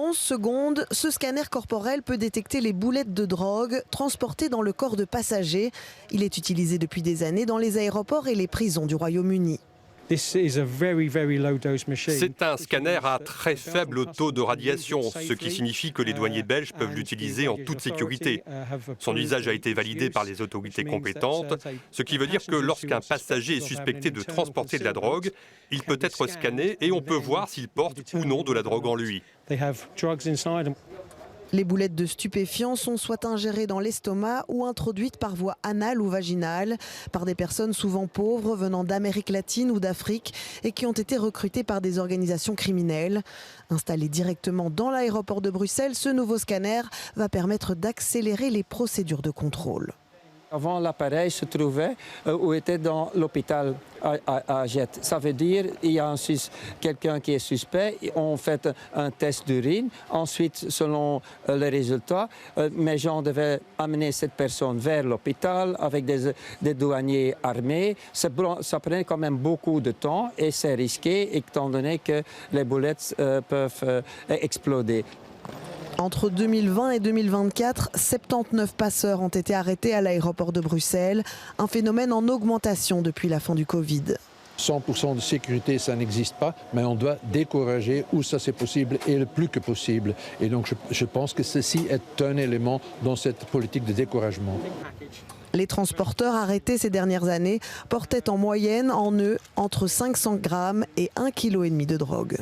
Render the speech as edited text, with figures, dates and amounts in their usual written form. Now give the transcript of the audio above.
11 secondes, ce scanner corporel peut détecter les boulettes de drogue transportées dans le corps de passagers. Il est utilisé depuis des années dans les aéroports et les prisons du Royaume-Uni. C'est un scanner à très faible taux de radiation, ce qui signifie que les douaniers belges peuvent l'utiliser en toute sécurité. Son usage a été validé par les autorités compétentes, ce qui veut dire que lorsqu'un passager est suspecté de transporter de la drogue, il peut être scanné et on peut voir s'il porte ou non de la drogue en lui. Les boulettes de stupéfiants sont soit ingérées dans l'estomac ou introduites par voie anale ou vaginale par des personnes souvent pauvres venant d'Amérique latine ou d'Afrique et qui ont été recrutées par des organisations criminelles. Installé directement dans l'aéroport de Bruxelles, ce nouveau scanner va permettre d'accélérer les procédures de contrôle. Avant, l'appareil se trouvait ou était dans l'hôpital à Jet. Ça veut dire qu'il y a quelqu'un qui est suspect, on fait un test d'urine. Ensuite, selon les résultats, mes gens devaient amener cette personne vers l'hôpital avec des douaniers armés. Ça prenait quand même beaucoup de temps et c'est risqué étant donné que les boulettes peuvent exploser. Entre 2020 et 2024, 79 passeurs ont été arrêtés à l'aéroport de Bruxelles, un phénomène en augmentation depuis la fin du Covid. 100% de sécurité, ça n'existe pas, mais on doit décourager où ça c'est possible et le plus que possible. Et donc je pense que ceci est un élément dans cette politique de découragement. Les transporteurs arrêtés ces dernières années portaient en moyenne en eux entre 500 grammes et 1,5 kg de drogue.